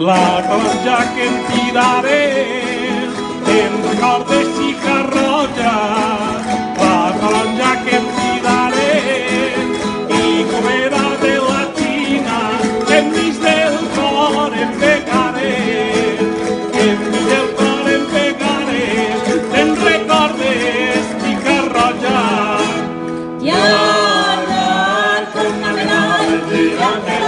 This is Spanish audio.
la taronja que em tiraré, em recordes xica roja, la taronja que em tiraré, i comera de la Xina, que enmig del cor em pegaré, que enmig del cor em pegaré, te'n recordes, xica roja. Ya, con la medalla,